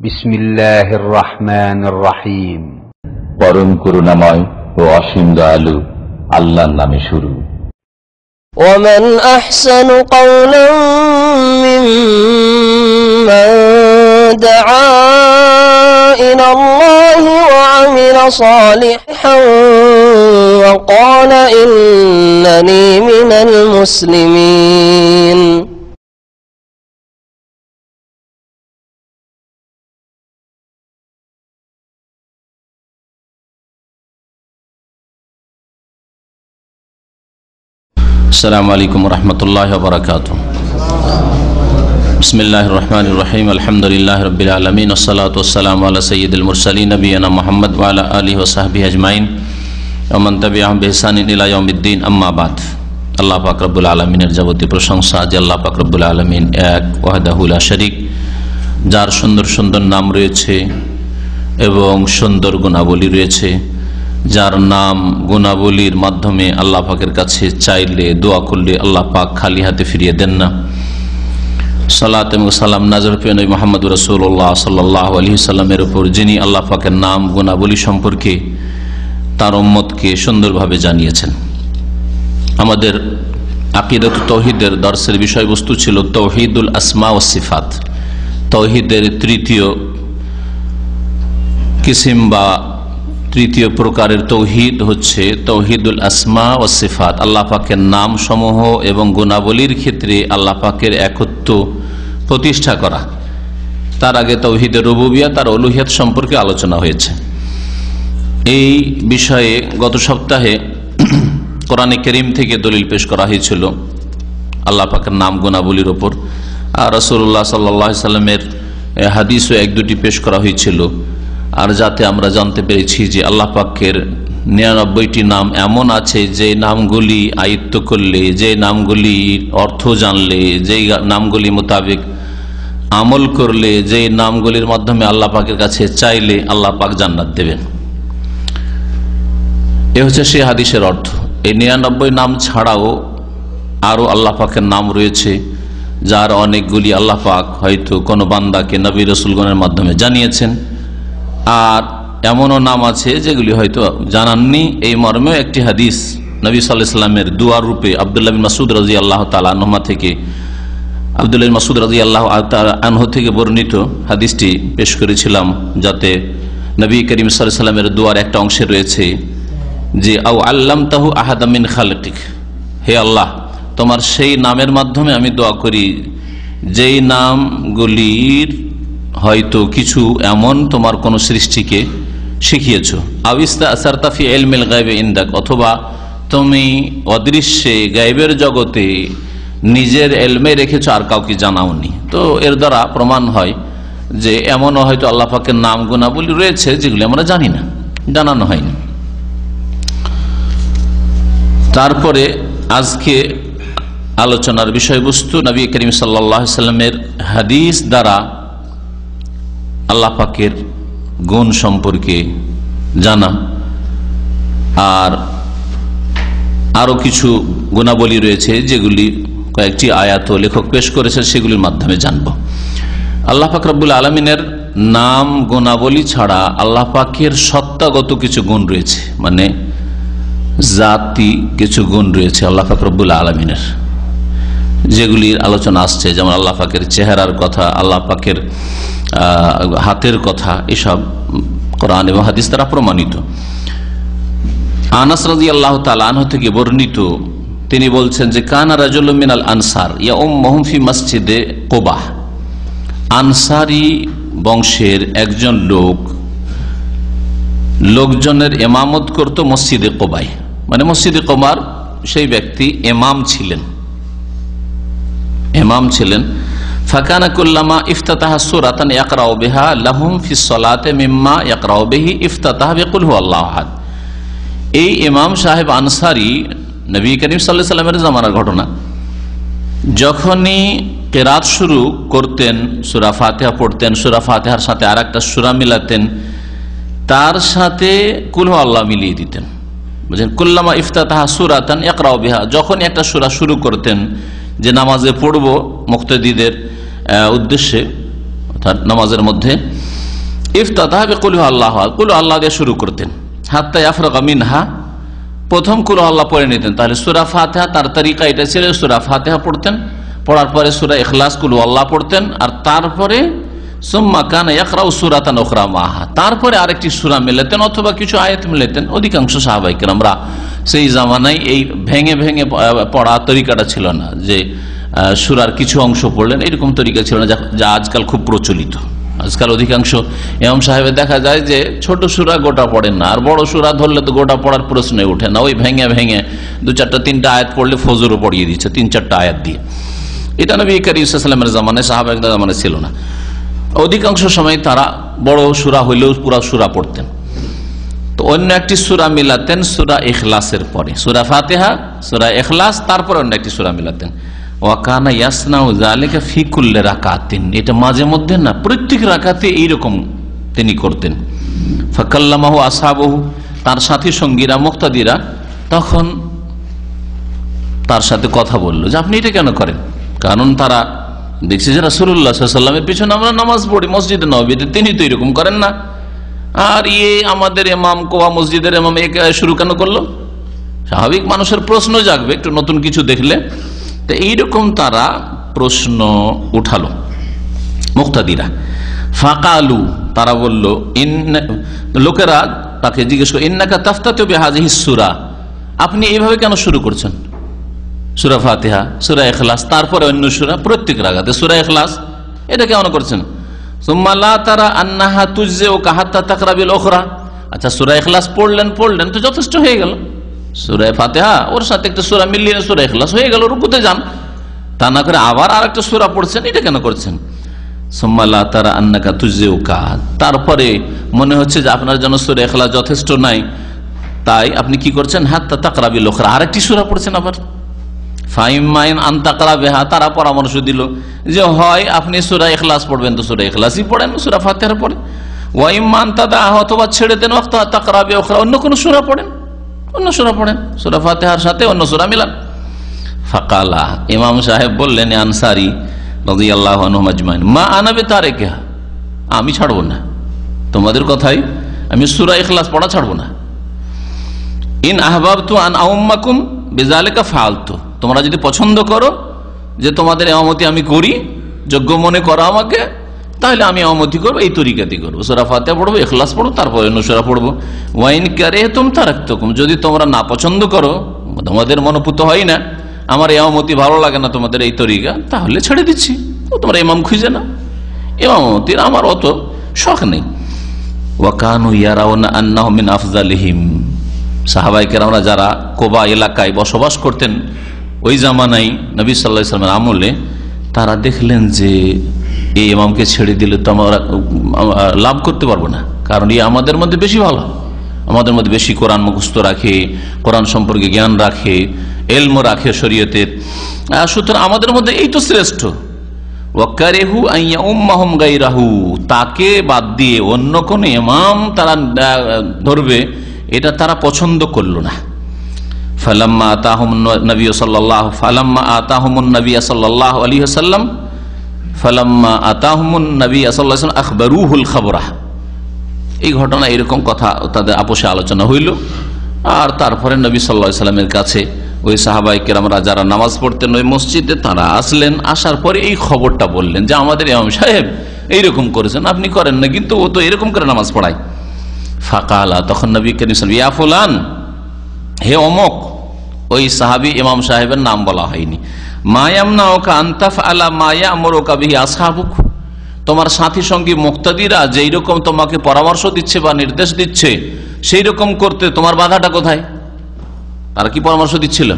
বিসমিল্লাহির রহমানির রহিম। পরম করুণাময় ও অসীম দয়ালু আল্লাহর নামে শুরু। ওয়ামান আহসানু কাওলান মিম্মান দাআ ইলাল্লাহি ওয়া আমিলা সালিহান ওয়া ক্বালা ইন্নানী মিনাল মুসলিমিন। আসসালামু আলাইকুম রহমতুল্লাহ বারাকাতুহু। বিসমিল্লাহির রহমানির রহিম। আলহামদুলিল্লাহি রাব্বিল আলামিন ওয়াসসালাতু ওয়াসসালামু আলা সাইয়্যিদিল মুরসালিন নবিয়িনা মুহাম্মদ ওয়া আলা আলিহি ওয়া সাহবিহি আজমাইন ওয়া মান তাবিআহুম বিইহসানিন ইলা ইয়াউমিদ্দিন, আম্মা বাদ। আল্লাহ পাক রব্বুল আলামিনের যাবতীয় প্রশংসা যে আল্লাহ পাক রব্বুল আলামিন এক, ওয়াহদাহু লা শারীক, যার সুন্দর সুন্দর নাম রয়েছে এবং সুন্দর গুণাবলী রয়েছে, যার নাম গুণাবলীর মাধ্যমে আল্লাহ পাকের কাছে চাইলে দোয়া করলে আল্লাহ পাক খালি হাতে ফিরিয়ে দেন না। সালাত এবং সালাম নাযিল প্রিয় নবী মুহাম্মদ রাসূলুল্লাহ সাল্লাল্লাহু আলাইহি সাল্লামের উপর, যিনি আল্লাহ পাকের নাম গুণাবলী সম্পর্কে তার উম্মতকে সুন্দরভাবে জানিয়েছেন। আমাদের আকীদাতুত তাওহীদের দর্সের বিষয়বস্তু ছিল তাওহীদুল আসমা ওয়াস সিফাত। তাওহীদের তৃতীয় কিসিম বা তৃতীয় প্রকারের তৌহিদ হচ্ছে তৌহিদুল আসমা ও সিফাত। আল্লাহ পাকের নাম সমূহ এবং গুণাবলীর ক্ষেত্রে আল্লাহ পাকের একত্ব প্রতিষ্ঠা করা। তার আগে তৌহিদের রুবুবিয়্যাহ, তার উলুহিয়ত সম্পর্কে আলোচনা হয়েছে। এই বিষয়ে গত সপ্তাহে কোরআনে কারীম থেকে দলিল পেশ করা হয়েছিল আল্লাহ পাকের নাম গুণাবলীর ওপর, আর রাসূলুল্লাহ সাল্লাল্লাহু আলাইহি সাল্লামের হাদিসও এক দুটি পেশ করা হয়েছিল। আর যাতে আমরা জানতে পেরেছি যে আল্লাহ পাকের 99টি নাম এমন আছে যে নামগুলি আয়ত্ত করলে, যে নামগুলির অর্থ জানলে, যে নামগুলি মোতাবেক আমল করলে, যে নামগুলির মাধ্যমে আল্লাহ পাকের কাছে চাইলে আল্লাহ পাক জান্নাত দেবেন। এ হচ্ছে সেই হাদিসের অর্থ। এই 99 নাম ছাড়াও আরো আল্লাহ পাকের নাম রয়েছে, যার অনেকগুলি আল্লাহ পাক হয়তো কোনো বান্দাকে নবী রাসূলগণের মাধ্যমে জানিয়েছেন, আর এমনও নাম আছে যেগুলি হয়তো জানাননি। এই মর্মেও একটি হাদিস নবী সাল্লাল্লাহু আলাইহি ওয়াসাল্লামের দুআর রূপে আব্দুল্লাহ বিন মাসউদ রাদিয়াল্লাহু তাআলা আনহু থেকে, আব্দুল্লাহ বিন মাসউদ রাদিয়াল্লাহু তাআলা আনহু থেকে বর্ণিত হাদিসটি পেশ করেছিলাম, যাতে নবী করিম সাল্লাল্লাহু আলাইহি ওয়াসাল্লামের দুআর একটা অংশে রয়েছে যে আও আল্লামতাহু আহাদাম মিন খালিকিক, হে আল্লাহ, তোমার সেই নামের মাধ্যমে আমি দোয়া করি যেই নামগুলির হয়তো কিছু এমন তোমার কোন সৃষ্টিকে শিখিয়েছো। আবিস্তা আসারতা ফি ইলমিল গায়বি ইনদাক, অথবা তুমি অদৃশ্যে গায়বের জগতে নিজের ইলমে রেখেছো আর কাউকে জানাওনি। তো এর দ্বারা প্রমাণ হয় যে এমনও হয়তো আল্লাহ পাকের নাম গুণাবলী রয়েছে যেগুলি আমরা জানি না, জানানো হয়নি। তারপরে আজকে আলোচনার বিষয়বস্তু নবী করিম সাল্লাল্লাহু আলাইহি সাল্লামের হাদিস দ্বারা আল্লাহ পাকের গুণ সম্পর্কে জানা, আর আরো কিছু গুণাবলী রয়েছে যেগুলি কয়েকটি আয়াত লেখক পেশ করেছে, সেগুলির মাধ্যমে জানব। আল্লাহ পাক রব্বুল আলামিনের নাম গুণাবলী ছাড়া আল্লাহ পাকের সত্তাগত কিছু গুণ রয়েছে, মানে জাতি কিছু গুণ রয়েছে আল্লাহ পাক রব্বুল আলামিনের, যেগুলির আলোচনা আসছে, যেমন আল্লাহ পাকের চেহারার কথা, আল্লাহ পাকের হাতের কথা, এসব কোরআন এবং হাদিস দ্বারা প্রমাণিত। আনাস রাদিয়াল্লাহু তাআলা আনহু থেকে বর্ণিত, তিনি বলছেন যে কানা রাজুলুম মিনাল আনসার ইয়াউম্মুহুম ফি মসজিদে কুবা, আনসারী বংশের একজন লোকজনের ইমামত করত মসজিদে কুবায়, মানে মসজিদে কুবার সেই ব্যক্তি ইমাম ছিলেন। ফাকানা কুল্লামা ইফতাতাহা সূরাতান ইয়াকরাউ বিহা লাহুম ফিস সালাতি মিম্মা ইয়াকরাউ বিহি ইফতাতাহা বিকুল হুয়াল্লাহু আহাদ। এই ইমাম সাহেব আনসারী নবী করিম সাল্লাল্লাহু আলাইহি সাল্লামের জামানার ঘটনা, যখনই কিরাত শুরু করতেন, সূরা ফাতিহা পড়তেন, সূরা ফাতিহার সাথে আরেকটা সূরা মিলাতেন, তার সাথে কুল হুয়াল্লাহু মিলিয়ে দিতেন। বুঝলেন, কুল্লামা ইফতাতাহা সূরাতান ইয়াকরাউ বিহা, যখন একটা সূরা শুরু করতেন যে নামাজে পড়ব মুক্তাদিদের উদ্দেশ্যে, নামাজের মধ্যে ইফতাতাহ বিকুল আল্লাহ, কুল আল্লাহ দিয়ে শুরু করতেন। হাত্তা ইয়াফরাগা মিনহা, প্রথম কুল আল্লাহ পড়ে নিতেন। তাহলে সূরা ফাতিহা তার তরিকা এটা ছিল, সূরা ফাতিহা পড়তেন, পড়ার পরে সূরা ইখলাস কুল আল্লাহ পড়তেন, আর তারপরে সুম্মা কানা ইয়াকরাউ সূরাতান উখরা মাহা, তারপরে আরেকটি সূরা মিলাতেন অথবা কিছু আয়াত মিলাতেন। অধিকাংশ সাহাবায়ে কেরামরা সেই জামানায় এই ভেঙে ভেঙে পড়া তরিকাটা ছিল না, যে সূরার কিছু অংশ পড়লেন, এরকম তরিকা ছিল না যা আজকাল খুব প্রচলিত। আজকাল অধিকাংশ ইমাম সাহেবের দেখা যায় যে ছোট সূরা গোটা পড়েন না, আর বড় সূরা ধরলে তো গোটা পড়ার প্রশ্নই ওঠে না, ওই ভেঙে ভেঙে 2-4টা 3টা আয়াত পড়লে ফজরও পড়িয়ে দিচ্ছে 3-4টা আয়াত দিয়ে। এটা নবী করিম সাল্লাল্লাহু আলাইহি ওয়াসাল্লামের জামানায়, সাহাবাদের জামানায় ছিল না। অধিকাংশ সময় তারা বড় সূরা হইলেও পুরো সূরা পড়তেন। তো অন্য একটি সূরা মিলাতেন সূরা ইখলাসের পরে, সূরা ফাতিহা, সূরা ইখলাস, তারপর অন্য একটি সূরা মিলাতেন। ওয়া কানা ইয়াসনাউ যালিকা ফি কুল্লি রাকাতিন, এটা মাঝে মধ্যে না, প্রত্যেক রাকাতে এইরকম তিনি করতেন। ফাকাল্লামাহু আসহাবুহু, তার সাথী সঙ্গীরা মুক্তাদিরা তখন তার সাথে কথা বললো যে আপনি এটা কেন করেন? কারণ তারা দেখছি যে রাসূলুল্লাহ সাল্লাল্লাহু আলাইহি ওয়াসাল্লামের পিছনে আমরা নামাজ পড়ি মসজিদে নববীতে, তিনি তো এরকম করেন না, আর আমাদের ইমাম কোয়া মসজিদের ইমাম শুরু কেন করলো? স্বাভাবিক মানুষের প্রশ্ন জাগবে একটু নতুন কিছু দেখলে। তো এইরকম তারা প্রশ্ন উঠালো মুক্তাদিরা। ফাকালু, তারা বলল, লোকেরা তাকে জিজ্ঞেস করে, ইন্নাকা তাফতাতু বিহাযিহিস সূরা, আপনি এইভাবে কেন শুরু করছেন? সূরা ফাতিহা, সূরা ইখলাস, তারপরে অন্য সূরা, প্রত্যেক রাকাতে সূরা ইখলাস, এটা কেন করছেন? সুম্মা লা তারা আন্নাহা তুজজিউকা হাত্তা তাকরা বিল উখরা, আচ্ছা সূরা ইখলাস পড়লেন তো যথেষ্ট হয়ে গেল, সূরা ফাতিহা ওর সাথে একটা সূরা মিলিয়ে সূরা ইখলাস হয়ে গেল, রুকুতে যান। তা না করে আবার আরেকটা সূরা পড়ছেন, এটা কেন করছেন? সুম্মা লা তারা আন্নাকা তুজজিউকা, তারপরে মনে হচ্ছে যে আপনার জন্য সূরা ইখলাস যথেষ্ট নাই, তাই আপনি কি করছেন? হাত্তা তাকরা বিল উখরা, আরেকটি সূরা পড়ছেন আবার। ফাইমাইন আন তাকরা বিহা, তারা পরামর্শ দিল যে হয় আপনি সূরা ইখলাস পড়বেন তো সূরা ইখলাসই পড়েন, সূরা ফাতিহার পড়েন, ওয়া ইম্মা আন তাদা, অথবা ছেড়ে দেন ওয়াক্ত তাকরা বি উখরা, অন্য কোন সূরা পড়েন, অন্য সূরা পড়েন, সূরা ফাতিহার সাথে অন্য সূরা মিলান। ফাকালা, ইমাম সাহেব বললেন আনসারী রাদিয়াল্লাহু আনহুম আজমাইন, মা আনা বিতারিকা, আমি ছাড়বো না তোমাদের কথাই, আমি সূরা ইখলাস পড়া ছাড়বো না। ইন আহবাবতু আন আউম্মাকুম বিযালিকা ফাআলতু, তোমরা যদি পছন্দ করো যে তোমাদের ইমামতি আমি করি, যোগ্য মনে করো আমাকে, তাহলে আমি ইমামতি করবো, এই তরিকাতেই করবো, সূরা ফাতিহা পড়বো, ইখলাস পড়বো, তারপর অন্য সূরা পড়বো। ওয়াইন কারিহতুম তারাকতুকুম, যদি তোমরা না পছন্দ করো, তোমাদের মনোপুত হয় না, আমার ইমামতি ভালো লাগে না তোমাদের এই তরিকা, তাহলে ছেড়ে দিচ্ছি, তোমরা ইমাম খুঁজে না, ইমামতির আমার অত শখ নেই। ওয়া কানু ইয়ারাউনা আন্নাহু মিন আফযালিহিম, সাহাবায়ে কেরামরা যারা কোবা এলাকায় বসবাস করতেন ওই জামানায় নবী সাল্লাল্লাহু আলাইহি ওয়াসাল্লামের আমলে, তারা দেখলেন যে এই ইমামকে ছেড়ে দিলে তো আমরা লাভ করতে পারবো না, কারণ আমাদের মধ্যে বেশি ভালো, আমাদের মধ্যে বেশি কোরআন মুখস্থ রাখে, কোরআন সম্পর্কে জ্ঞান রাখে, এলম রাখে শরীয়তের, সুতরাং আমাদের মধ্যে এই তো শ্রেষ্ঠ। ওয়াকারিহু আইয়া উম্মাহুম গায়রাহু, তাকে বাদ দিয়ে অন্য কোন ইমাম তারা ধরবে, এটা তারা পছন্দ করলো না। ফালাম্মা আতাহুমুন নবী সাল্লাল্লাহু আলাইহি ওয়াসাল্লাম আখবারুহুল খবরা, এই ঘটনা এরকম কথা তাদের আপোষে আলোচনা হইল। আর তারপরে নবী সাল্লাল্লাহু আলাইহি ওয়াসাল্লামের কাছে ওই সাহাবায়ে কেরামরা যারা নামাজ পড়তেন ওই মসজিদে, তারা আসলেন, আসার পরে এই খবরটা বললেন যে আমাদের ইমাম সাহেব এইরকম করেছেন, আপনি করেন না, কিন্তু ও তো এরকম করে নামাজ পড়ায়। ফাকালা, তখন নবী করিম সাল্লাল্লাহু আলাইহি ওয়াসাল্লাম, ইয়া ফুলান, হে অমুক, ওই সাহাবী ইমাম সাহেবের নাম বলা হয়নি, মা ইয়ামনাউকা আন তাফআলা মা ইয়া'মুরুকা বিহি আসহাবুক, তোমার সাথী সঙ্গী মুক্তাদিরা যেই রকম তোমাকে পরামর্শ দিচ্ছে বা নির্দেশ দিচ্ছে সেই রকম করতে তোমার বাধাটা কোথায়? তারা কি পরামর্শ দিচ্ছিল?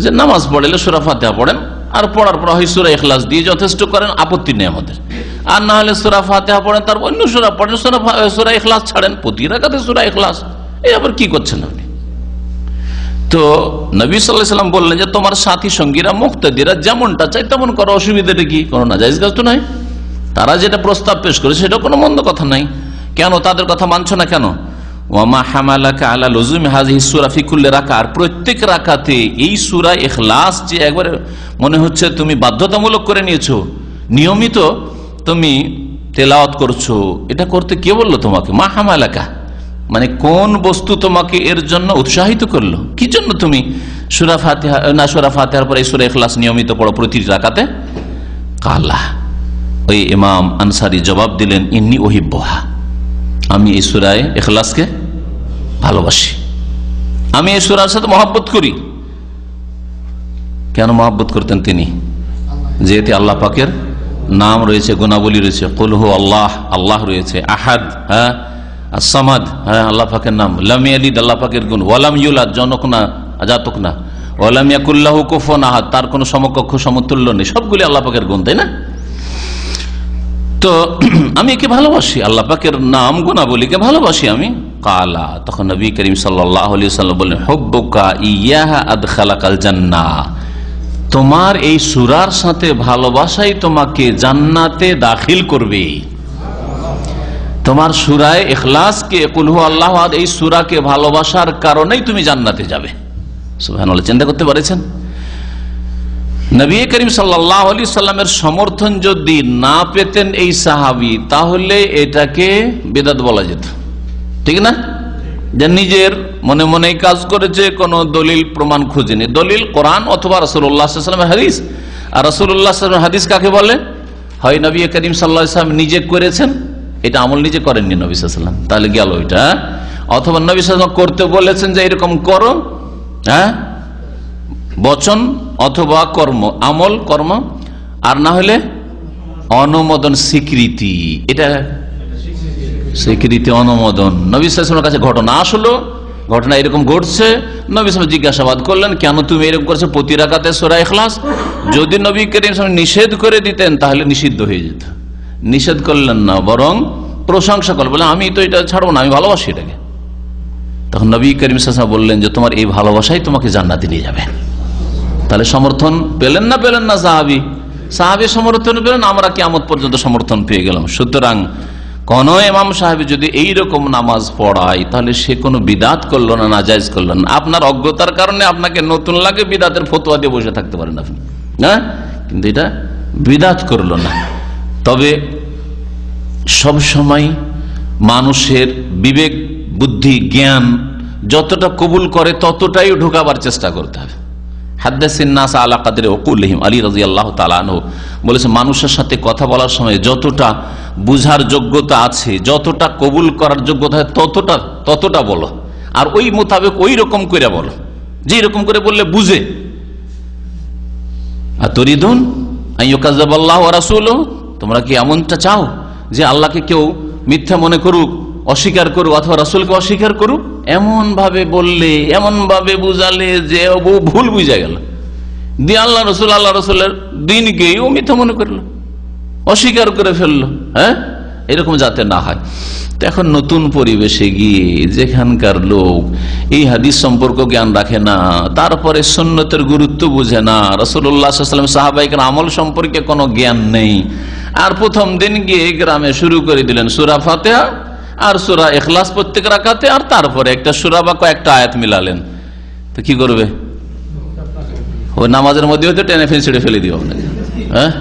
যে নামাজ পড়লে সূরা ফাতিহা পড়েন, আর পড়ার পর হয় সূরা ইখলাস দিয়ে যথেষ্ট করেন, আপত্তি নেই আমাদের, আর না হলে সূরা ফাতিহা পড়েন, তারপর অন্য সূরা পড়েন, সূরা ইখলাস ছাড়েন, প্রতি রাকাতে সূরা ইখলাস, এই আবার কি করছেন আপনি? তো নবী সাল্লাল্লাহু আলাইহি ওয়াসাল্লাম বললেন যে তোমার সাথী সঙ্গীরা মুক্তাদিরা যেমনটা চাই তেমন করো, অসুবিধাটা কি? কোনো নাজায়েজ কাজ তো নাই, তারা যেটা প্রস্তাব পেশ করে সেটা কোনো মন্দ কথা নাই, কেন তাদের কথা মানছো না কেন? ওয়ামা হামালাকা আলা লুজুমি হাযিহি সূরা ফি কুল্লি রাকা, আর প্রত্যেক রাকাতে এই সূরা ইখলাস যে একবারে মনে হচ্ছে তুমি বাধ্যতামূলক করে নিয়েছো, নিয়মিত তুমি তেলাওয়াত করছো, এটা করতে কে বললো তোমাকে? মা হামালাকা, মানে কোন বস্তু তোমাকে এর জন্য উৎসাহিত করলো? কি জন্য তুমি সূরা ফাতিহা না সূরা ফাতিহার পরে সূরা ইখলাস নিয়মিত পড়ো প্রতি রাকাতে? কালা, ওই ইমাম আনসারী জবাব দিলেন, ইন্নী উহিব্বুহা, আমি এই সূরা ইখলাসকে ভালোবাসি, আমি এই সূরার সাথে মহব্বত করি। কেন মহব্বত করতেন তিনি? যেহেতু আল্লাহ পাকের নাম রয়েছে, গুণাবলী রয়েছে, কুল হু আল্লাহ, আল্লাহ রয়েছে, আহাদ, হ্যাঁ, as-সামাদ, হ্যাঁ, আল্লাহ পাকের নাম, লাম ইয়ালিদ, আল্লাহ পাকের গুণ, ওয়ালাম ইউলাদ, জনক না, জাতক না, ওয়ালাম ইয়াকুল লাহু কুফুয়ান আহাদ, তার কোনো সমকক্ষ সমতুল্য নেই, সবগুলি আল্লাহ পাকের গুণ, তাই না? তো আমি একে ভালোবাসি, আল্লাহ পাকের নাম গুণাবলীকে ভালোবাসি আমি। কালা, তখন নবী করিম সাল্লাল্লাহু আলাইহি ওয়াসাল্লাম বললেন, হুব্বুকা ইয়্যাহা আদখালাকাল জান্নাহ, তোমার এই সূরার সাথে ভালোবাসাই তোমাকে জান্নাতে দাখিল করবে। তোমার সূরায়ে ইখলাসকে, কুল হু আল্লাহু আহাদ, এই সূরাকে ভালোবাসার কারণেই তুমি জান্নাতে যাবে। সুবহানাল্লাহ, চিন্তা করতে পারছেন? নবী করিম সাল্লাল্লাহু আলাইহি সাল্লামের সমর্থন যদি না পেতেন এই সাহাবী, তাহলে এটাকে বিদআত বলা যেত, ঠিক না? যে নিজের মনে মনেই কাজ করেছে, কোন দলিল প্রমাণ খুঁজেনি। দলিল কোরআন অথবা রাসূলুল্লাহ সাল্লাল্লাহু আলাইহি ওয়াসাল্লামের হাদিস। আর রাসূলুল্লাহ সাল্লাল্লাহু আলাইহি ওয়াসাল্লামের হাদিস কাকে বলে? হয় নবী করিম সাল্লাল্লাহু আলাইহি ওয়াসাল্লাম নিজে করেছেন, এটা আমল নিজে করেননি নবী সাল্লাল্লাহু আলাইহি ওয়াসাল্লাম, তাহলে গেল ওইটা। অথবা নবী সাল্লাল্লাহু আলাইহি ওয়াসাল্লাম করতে বলেছেন যে এরকম করো, হ্যাঁ, বচন অথবা কর্ম, আমল কর্ম, আর না হলে অনুমোদন, স্বীকৃতি, এটা স্বীকৃতি, অনুমোদন। নবী সাল্লাল্লাহু আলাইহি ওয়াসাল্লামের কাছে ঘটনা আসলো, ঘটনা এরকম ঘটছে, নবী সাল্লাল্লাহু আলাইহি ওয়াসাল্লাম জিজ্ঞাসাবাদ করলেন, কেন তুমি এরকম করছো প্রতি রাকাতে সূরা ইখলাস? যদি নবী করিম সাল্লাল্লাহু আলাইহি ওয়াসাল্লাম নিষেধ করে দিতেন তাহলে নিষিদ্ধ হয়ে যেত। নিষেধ করলেন না, বরং প্রশংসা করলেন, বলে আমি তো এটা ছাড়বো না, আমি ভালোবাসি এটাকে। তখন নবী করিম সাল্লাল্লাহু আলাইহি ওয়াসাল্লাম বললেন যে তোমার এই ভালোবাসাই তোমাকে জান্নাতে নিয়ে যাবে। তাহলে সমর্থন পেলেন না সাহাবী সমর্থন পেলেন, আমরা কিয়ামত পর্যন্ত সমর্থন পেয়ে গেলাম। সুতরাং কোন ইমাম সাহেব যদি এইরকম নামাজ পড়ায়, তাহলে সে কোনো বিদআত করলো না, নাজায়েজ করলো না। আপনার অজ্ঞতার কারণে আপনাকে নতুন লাগে, বিদআতের ফতোয়া দিয়ে বসে থাকতে পারেন আপনি, হ্যাঁ, কিন্তু এটা বিদআত করলো না। তবে সব সময় মানুষের বিবেক, বুদ্ধি, জ্ঞান যতটা কবুল করে ততটাই ঢোকাবার চেষ্টা করতে হবে। হাদ্দাসিন নাস আলা কাদরি উকুলিহিম, আলী রাদিয়াল্লাহু তাআলা আনহু বলেছেন, মানুষের সাথে কথা বলার সময় যতটা বুঝার যোগ্যতা আছে, যতটা কবুল করার যোগ্যতা হয়, ততটা বলো, আর ওই মোতাবেক ওই রকম করে বলো, যে রকম করে বললে বুঝে। আতুরিদুন আইয়ুকাযযাবাল্লাহু ওয়া রাসূলুহু, তোমরা কি এমনটা চাও যে আল্লাহকে কেউ মিথ্যা মনে করুক, অস্বীকার করুক, অথবা রাসূলকে অস্বীকার করুক? এমন ভাবে বললে, এমন ভাবে বুঝালে যে ভুল বুঝা গেল, দিয়ে আল্লাহ রসুলের দিনকেই ও মিথ্যা মনে করলো, অস্বীকার করে ফেললো। হ্যাঁ, এরকম যাতে না হয়। তো এখন নতুন পরিবেশে গিয়ে যেখানকার লোক এই হাদিস সম্পর্ক জ্ঞান রাখে না, তারপরে সুন্নতের গুরুত্ব বুঝে না, রাসূলুল্লাহ সাল্লাল্লাহু আলাইহি ওয়াসাল্লাম সাহাবায়ে আমল সম্পর্কে কোনো জ্ঞান নেই, আর প্রথম দিন গিয়ে গ্রামে শুরু করে দিলেন সূরা ফাতিহা আর সূরা ইখলাস প্রত্যেক রাকাতে, আর তারপরে একটা সূরা বা কয়েকটা আয়াত মিলালেন, তো কি করবে? ওই নামাজের মধ্যে হয়তো টেনে ফেলে ফেলে দিও আপনাকে। হ্যাঁ,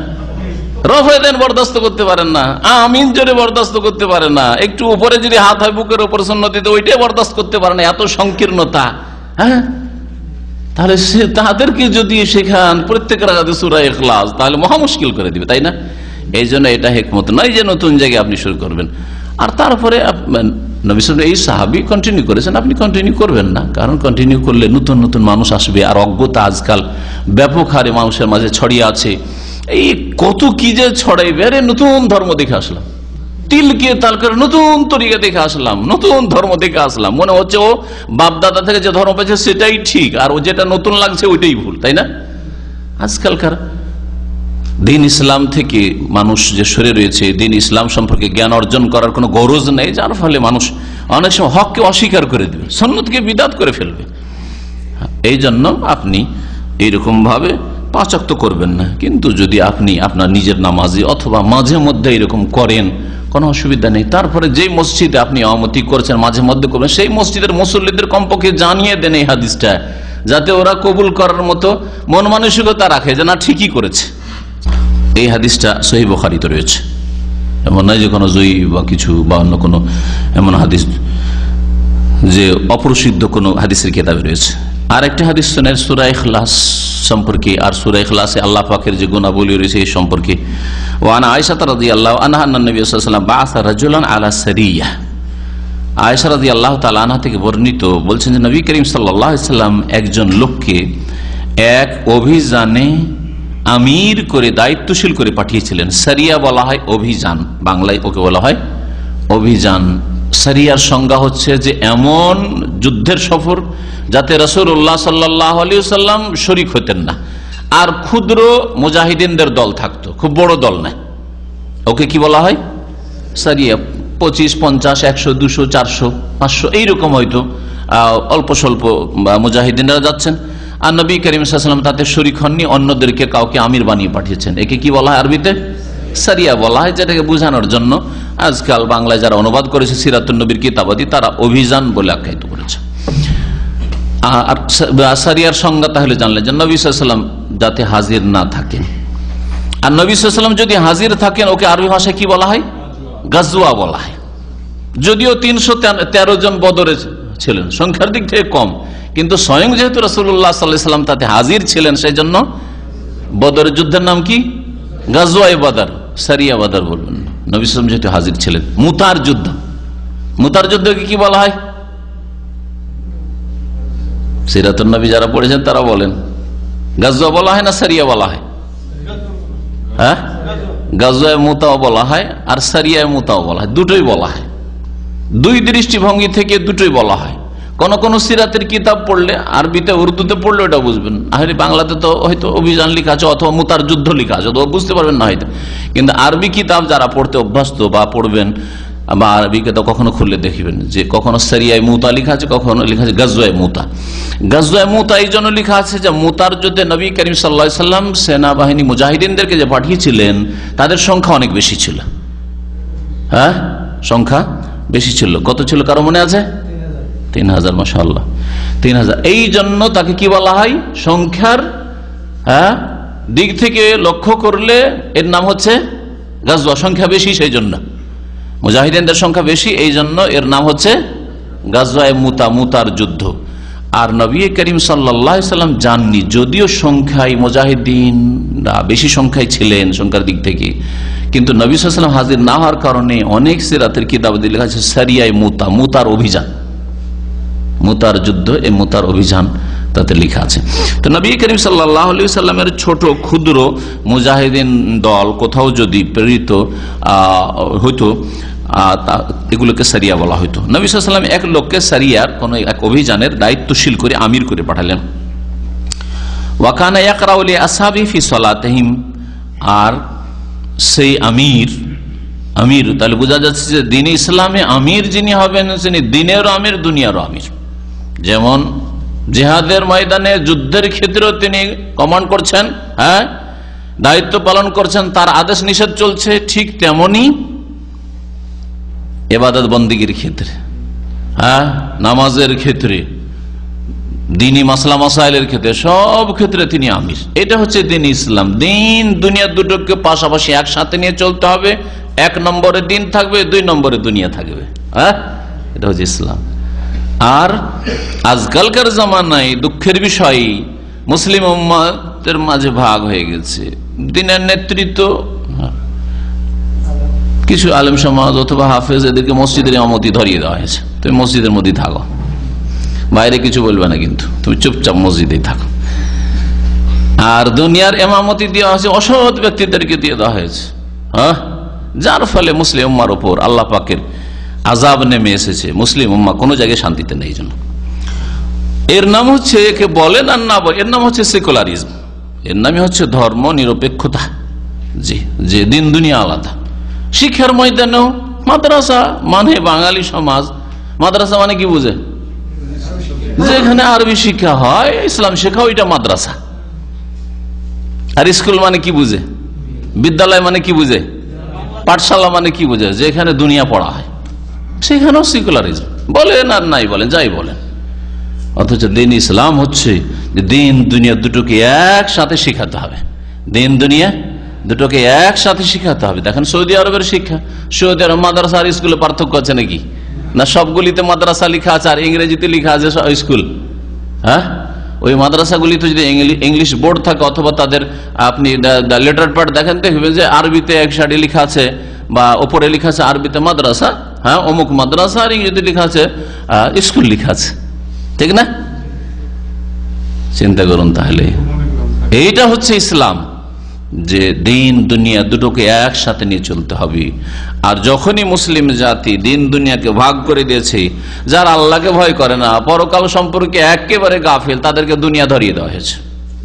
রফে দেন বরদাস্ত করতে পারেন না, আমিন জোরে বরদাস্ত করতে পারেন না, একটু উপরে যদি হাত হয় বুকের উপর সুন্নতিতে, ওইটাই বরদাস্ত করতে পারে না, এত সংকীর্ণতা। হ্যাঁ, তাহলে তাদেরকে যদি শেখান প্রত্যেক রাকাতে সূরা ইখলাস, তাহলে মহা মুশকিল করে দিবে, তাই না? এই জন্য এটা হিকমত নয় যে নতুন জায়গায় আপনি শুরু করবেন। আর তারপরে নবী সাল্লাল্লাহু এই সাহাবী কন্টিনিউ করেছেন, আপনি কন্টিনিউ করবেন না, কারণ কন্টিনিউ করলে নতুন নতুন মানুষ আসবে, আর অজ্ঞতা আজকাল ব্যাপক হারে মানুষের মাঝে ছড়িয়ে আছে। এই কত কি যে ছড়াইবে, আরে নতুন ধর্ম দেখে আসলাম, তিলকে তাল করে নতুন তরিকা দেখে আসলাম, নতুন ধর্ম দেখে আসলাম, মনে হচ্ছে ও বাপদাদা থেকে যে ধর্ম পেয়েছে সেটাই ঠিক, আর ও যেটা নতুন লাগছে ওইটাই ভুল, তাই না? আজকালকার দিন ইসলাম থেকে মানুষ যে সরে রয়েছে, দিন ইসলাম সম্পর্কে জ্ঞান অর্জন করার কোনো গরজ নেই, যার ফলে মানুষ অনেক সময় হককে অস্বীকার করে দেবে, সুন্নতকে বিদআত করে ফেলবে। এই জন্য আপনি এইরকম ভাবে 5 ওয়াক্ত করবেন না, কিন্তু যদি আপনি আপনার নিজের নামাজে অথবা মাঝে মধ্যে এরকম করেন, কোনো অসুবিধা নেই। তারপরে যেই মসজিদে আপনি ইমামতি করছেন মাঝে মধ্যে করবেন, সেই মসজিদের মুসল্লিদের কমপক্ষে জানিয়ে দেন এই হাদিসটা, যাতে ওরা কবুল করার মতো মন মানসিকতা রাখে যে না ঠিকই করেছে। এই হাদিসটা সহিহ বুখারীতে রয়েছে। এমন নয় যে কোনো জয়ী বা কিছু বা অন্য কোনো এমন হাদিস যে অপ্রসিদ্ধ কোনো হাদিসের কিতাবে রয়েছে। আর একটা হাদিস শোনেন সূরা ইখলাস সম্পর্কে, আর সূরা ইখলাসে আল্লাহ পাকের যে গুণাবলী রয়েছে এই সম্পর্কে। ওয়ান আয়েশা রাদিয়াল্লাহু আনহা আন্না নবী সাল্লাল্লাহু আলাইহি ওয়াসাল্লাম বাআসা রাজুলান আলা সারিয়া। আয়েশা রাদিয়াল্লাহু তাআলা আনহা থেকে বর্ণিত, বলছেন যে নবী করিম সাল্লাল্লাহু আলাইহি ওয়াসাল্লাম একজন লোককে এক অভিযানে আমির করে দায়িত্বশীল করে পাঠিয়েছিলেন। সারিয়া বলা হয় অভিযান, বাংলায় ওকে বলা হয় অভিযান। সারিয়ার সংজ্ঞা হচ্ছে যে এমন যুদ্ধের সফর যাতে রাসূলুল্লাহ সাল্লাল্লাহু আলাইহি ওয়াসাল্লাম শরীক হতেন না, আর ক্ষুদ্র মুজাহিদিনদের দল থাকতো, খুব বড় দল নয়। ওকে কি বলা হয়? সারিয়া। 25, 50, 100, 200, 400, 500 এইরকম হয়তো অল্প স্বল্প মুজাহিদিনরা যাচ্ছেন, আর নবী করিম সাল্লাল্লাহু আলাইহি ওয়াসাল্লাম তাতে শরীক হননি, অন্যদেরকে কাউকে আমির বানিয়ে পাঠিয়েছেন। একে কি বলা হয় আরবিতে? সারিয়া বলা হয়, যেটাকে বোঝানোর জন্য আজকাল বাংলায় যারা অনুবাদ করেছে সিরাতুন নবীর কিতাবাদি তারা অভিযান বলে আখ্যায়িত করেছে। আর সারিয়ার সংজ্ঞা তাহলে জানলেন যে নবী সাল্লাল্লাহু আলাইহি ওয়াসাল্লাম যাতে হাজির না থাকেন, আর নবী সাল্লাল্লাহু আলাইহি ওয়াসাল্লাম যদি হাজির থাকেন ওকে আরবি ভাষায় কি বলা হয়? গাজওয়া বলা হয়। যদিও 313 জন বদরে ছিলেন, সংখ্যার দিক থেকে কম, কিন্তু স্বয়ং যেহেতু রাসূলুল্লাহ সাল্লাল্লাহু আলাইহি ওয়াসাল্লাম তাতে হাজির ছিলেন, সেই জন্য বদরের যুদ্ধের নাম কি? গাজওয়ায়ে বদর, সারিয়া বদর বলবেন। নবী সাল্লাল্লাহু আলাইহি ওয়াসাল্লাম যেহেতু হাজির ছিলেন। মুতার যুদ্ধ, মুতার যুদ্ধকে কি বলা হয়? সিরাতুন নবী যারা পড়েছেন তারা বলেন গাজওয়া বলা হয় না সারিয়া বলা হয়? হ্যাঁ, গাজওয়ায়ে মুতাও বলা হয় আর সারিয়ায়ে মুতাও বলা হয়, দুটোই বলা হয়। দুই দৃষ্টিভঙ্গি থেকে দুটোই বলা হয়। কোন কোন সিরাতের কিতাব পড়লে, আরবিতে উর্দুতে পড়লে ওটা বুঝবেন, আর বাংলাতে তো হয়তো অভিযান লেখা আছে অথবা মুতার যুদ্ধ লেখা আছে, তো বুঝতে পারবেন না হয়তো। কিন্তু আরবি কিতাব যারা পড়তে অভ্যস্ত বা পড়বেন, বা আরবি কিতাব কখনো খুললে দেখবেন যে কখনো সারিয়ায়ে মুতা লেখা আছে, কখনো লেখা আছে গাজওয়ায়ে মুতা। গাজওয়ায়ে মুতা এই জন্য লেখা আছে যে মুতার যুদ্ধে নবী করিম সাল্লাল্লাহু আলাইহি ওয়াসাল্লাম সেনাবাহিনী মুজাহিদিনদেরকে যে পাঠিয়েছিলেন তাদের সংখ্যা অনেক বেশি ছিল। হ্যাঁ, সংখ্যা বেশি ছিল। কত ছিল কারো মনে আছে? 3000। মাশাআল্লাহ, 3000। এই জন্য তাকে কি বলা হয়? সংখ্যার দিক থেকে লক্ষ্য করলে এর নাম হচ্ছে গাজওয়া। সংখ্যা বেশি, সেই জন্য মুজাহিদিনদের সংখ্যা বেশি, এই জন্য এর নাম হচ্ছে গাজওয়ায়ে মুতা, মুতার যুদ্ধ। আর নবী করিম সাল্লাল্লাহু আলাইহি ওয়াসাল্লাম যাননি, যদিও সংখ্যায় মুজাহিদিনরা বেশি সংখ্যায় ছিলেন সংখ্যার দিক থেকে, কিন্তু নবী সাল্লাল্লাহু আলাইহি ওয়াসাল্লাম হাজির না হওয়ার কারণে অনেক সিরাতের কিতাবে লেখা আছে সারিয়ায়ে মুতা, মুতার অভিযান, মুতার যুদ্ধ, এই মুতার অভিযান তাতে লেখা আছে। তো নবী করিম সাল্লাল্লাহু আলাইহি ওয়াসাল্লামের ছোট ক্ষুদ্র মুজাহিদিন দল কোথাও যদি প্রেরিত হইতো, এগুলোকে সারিয়া বলা হইতো। নবী সাল্লাল্লাহু আলাইহি ওয়াসাল্লাম এক লোককে সারিয়ার কোন এক অভিযানের দায়িত্বশীল করে আমির করে পাঠালেন। ওয়া কানা ইয়াকরাউ লি আসহাবি ফি সালাতিহিম, আর সেই আমির তাহলে বোঝা যাচ্ছে যে দ্বীন ইসলামে আমির যিনি হবেন তিনি দ্বীনেরও আমির, দুনিয়ারও আমির। যেমন জিহাদের ময়দানে যুদ্ধের ক্ষেত্রেও তিনি কমান্ড করছেন, হ্যাঁ, দায়িত্ব পালন করছেন, তার আদেশ নিষেধ চলছে, ঠিক তেমনি ইবাদত বন্দেগীর ক্ষেত্রে, হ্যাঁ, নামাজের ক্ষেত্রে, দ্বীনি মাসলা মাসাইলের ক্ষেত্রে, সব ক্ষেত্রে তিনি আমির। এটা হচ্ছে দ্বীন ইসলাম। দ্বীন দুনিয়া দুটোকে পাশাপাশি একসাথে নিয়ে চলতে হবে। 1 নম্বরে দ্বীন থাকবে, 2 নম্বরে দুনিয়া থাকবে, হ্যাঁ, এটা হচ্ছে ইসলাম। আর আজকালকার জামানায় দুঃখের বিষয় মুসলিম উম্মতের মাঝে ভাগ হয়ে গেছে। দ্বীনের নেতৃত্ব কিছু আলেম সমাজ অথবা হাফেজ, এদেরকে মসজিদের ইমামতি ধরিয়ে দেওয়া হয়েছে। তুমি মসজিদের মধ্যে থাকো, বাইরে কিছু বলবে না, কিন্তু তুমি চুপচাপ মসজিদেই থাকো। আর দুনিয়ার ইমামতি দেওয়া হয়েছে অসৎ ব্যক্তিদেরকে দিয়ে দেওয়া হয়েছে, হ্যাঁ, যার ফলে মুসলিম উম্মার উপর আল্লাহ পাকের আযাব নেমে এসেছে। মুসলিম উম্মাহ কোনো জায়গায় শান্তিতে নেই। জন্য এর নাম হচ্ছে, একে বলেন আর না বলেন, এর নাম হচ্ছে সেকুলারিজম, এর নামই হচ্ছে ধর্ম নিরপেক্ষতা। জি, যে দিন দুনিয়া আলাদা। শিক্ষার ময়দানেও মাদ্রাসা মানে বাঙালি সমাজ, মাদ্রাসা মানে কি বুঝে? যেখানে আরবি শিক্ষা হয়, ইসলাম শেখা, ওইটা মাদ্রাসা। আর স্কুল মানে কি বুঝে? বিদ্যালয় মানে কি বুঝে? পাঠশালা মানে কি বুঝে? যেখানে দুনিয়া পড়া হয়, সেখানেও সেকুলারিজম বলেন আর নাই বলেন, যাই বলেন। অথচ দিন ইসলাম হচ্ছে যে দিন দুনিয়া দুটোকে একসাথে শেখাতে হবে। দিন দুনিয়া দুটোকে একসাথে শিখাতে হবে। দেখেন সৌদি আরবের শিক্ষা, সৌদি আরব মাদ্রাসা আর স্কুলে পার্থক্য আছে নাকি? না সবগুলিতে মাদ্রাসা লেখা আছে আর ইংরেজিতে লেখা আছে স্কুল? হ্যাঁ, ওই মাদ্রাসাগুলিতে যদি ইংলিশ বোর্ড থাকে অথবা তাদের আপনি লেটার প্যাড দেখেন, দেখবেন যে আরবিতে এক সাইডে লেখা আছে বা ওপরে লেখা আছে আরবিতে মাদ্রাসা, হ্যাঁ অমুক মাদ্রাসা, আর ইংরেজিতে লেখা আছে স্কুল লেখা আছে, ঠিক না? চিন্তা করুন তাহলে, এইটা হচ্ছে ইসলাম, যে দিন দুনিয়া দুটোকে একসাথে নিয়ে চলতে হবে। আর যখনই মুসলিম জাতি দিন দুনিয়াকে ভাগ করে দিয়েছে, যারা আল্লাহকে ভয় করে না, পরকাল সম্পর্কে একেবারে গাফিল, তাদেরকে দুনিয়া ধরিয়ে দেওয়া হয়েছে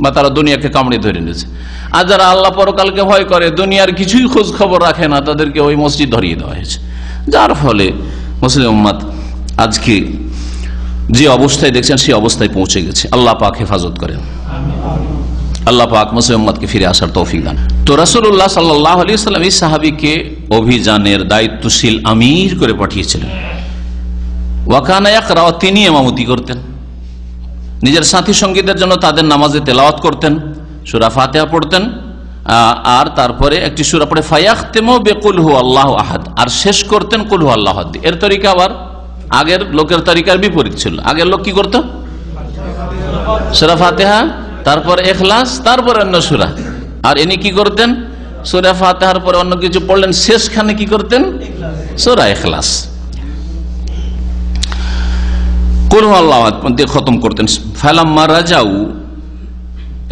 বা তারা দুনিয়াকে কামড়ে ধরে নিয়েছে। আর যারা আল্লাহ পরকালকে ভয় করে, দুনিয়ার কিছুই খোঁজ খবর রাখে না, তাদেরকে ওই মসজিদ ধরিয়ে দেওয়া হয়েছে। যার ফলে মুসলিম উম্মাত আজকে যে অবস্থায় দেখছেন সেই অবস্থায় পৌঁছে গেছে। আল্লাহ পাক হেফাজত করেন, আল্লাহ পাক মুসলিম উম্মতকে ফিরে আসার তৌফিক দান। তো রাসূলুল্লাহ সাল্লাল্লাহু আলাইহি ওয়াসাল্লাম এই সাহাবীকে অভিযানের দায়িত্বশীল আমির করে পাঠিয়েছিলেন। ওয়া কানা ইয়াকরা, তিনি ইমামতি করতেন, নিজের সাথী সঙ্গীদের জন্য তাদের নামাজে তেলাওয়াত করতেন, সূরা ফাতিহা পড়তেন, আর তারপরে একটি সূরা পড়ে ফায়াখতিমু বিকুল হুয়াল্লাহু আহাদ, আর শেষ করতেন কুল হুয়াল্লাহু আহাদ। এর তরিকা আবার আগের লোকের তরিকার বিপরীত ছিল। আগের লোক কি করত? সূরা ফাতিহা, তারপর ইখলাস, তারপর অন্য সূরা। আর ইনি কি করতেন? সূরা ফাতিহার পরে অন্য কিছু পড়লেন, শেষখানে কি করতেন? সূরা ইখলাস, কুল হুয়াল্লাহু আহাদ দিয়ে খতম করতেন। ফালাম্মা রাজাউ,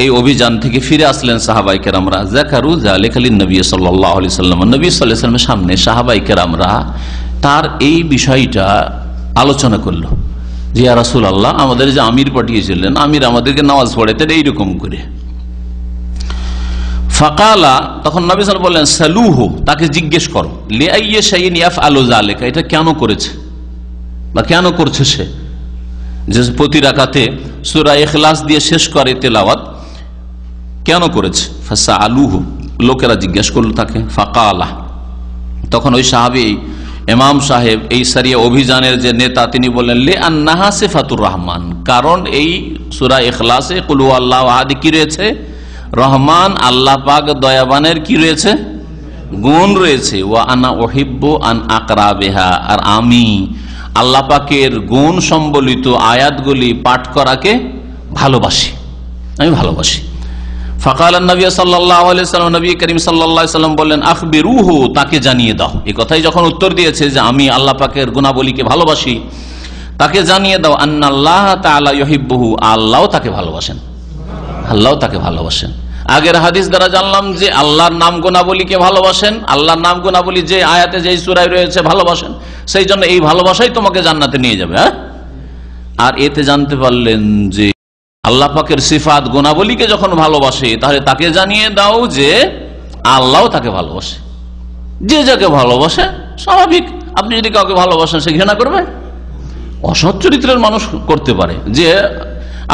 এই অভিযান থেকে ফিরে আসলেন সাহাবায়ে কেরামরা, যাকারু যালিকা লিন-নবী সাল্লাল্লাহু আলাইহি ওয়াসাল্লাম, নবী সাল্লাল্লাহু আলাইহি ওয়াসাল্লামের সামনে সাহাবায়ে কেরামরা তার এই বিষয়টা আলোচনা করলো যে ইয়া রাসূলুল্লাহ, আমাদের যে আমির পাঠিয়েছিলেন, আমির আমাদেরকে নামাজ পড়াতেন এইরকম করে। ফাকালা, তখন নবী সাল্লাল্লাহু আলাইহি ওয়াসাল্লাম বললেন সালুহু, তাকে জিজ্ঞেস করো, লিআইয়ি শাইইন ইয়াফআলু যালিকা, এটা কেন করেছে বা কেন করছে সে, যে প্রতি রাকাতে সূরা ইখলাস দিয়ে শেষ করে তেলাওয়াত, কেন করেছে? ফাসালুহু, লোকেরা জিজ্ঞেস করলো তাকে। ফাকালা, তখন ওই সাহাবী ইমাম সাহেব, এই সারিয়া অভিযানের যে নেতা, তিনি বললেন লিআন্নাহা সিফাতুর রহমান, কারণ এই সূরা ইখলাসে কুল হুয়াল্লাহু আহাদ কি রয়েছে? রহমান, আল্লাহ পাক দয়াবানের কি রয়েছে? গুণ রয়েছে। ওয়া আনা উহিব্বু আন আকরা বিহা, আর আমি আল্লাহ পাকের গুণ সম্বলিত আয়াতগুলি পাঠ করাকে ভালোবাসি, আমি ভালোবাসি। ফাকাল নবী সাল্লাল্লাহু আলাইহি ওয়াসাল্লাম, নবী করিম সাল্লাল্লাহু আলাইহি ওয়াসাল্লাম বললেন আখবিরুহু, তাকে জানিয়ে দাও। এই কথাই যখন উত্তর দিয়েছে যে আমি আল্লাহ পাকের গুণাবলীকে ভালোবাসি, তাকে জানিয়ে দাও আন্নাল্লাহ তাআলা ইউহিব্বুহু, আল্লাহও তাকে ভালোবাসেন, আল্লাহও তাকে ভালোবাসেন। আগের হাদিস দ্বারা জানলাম যে আল্লাহর নাম গুণাবলীকে ভালোবাসেন, আল্লাহর নাম গুণাবলী যে আয়াতে যেই সূরায় রয়েছে ভালোবাসেন, সেই জন্য এই ভালোবাসাই তোমাকে জান্নাতে নিয়ে যাবে। হ্যাঁ, আর এতে জানতে পারলেন যে আল্লাহ পাকের সিফাত গুণাবলীকে যখন ভালোবাসে, তাহলে তাকে জানিয়ে দাও যে আল্লাহও তাকে ভালোবাসে। যে যাকে ভালোবাসে স্বাভাবিক, আপনি যদি কাউকে ভালোবাসেন সে ঘৃণা করবে? অসৎ চরিত্রের মানুষ করতে পারে, যে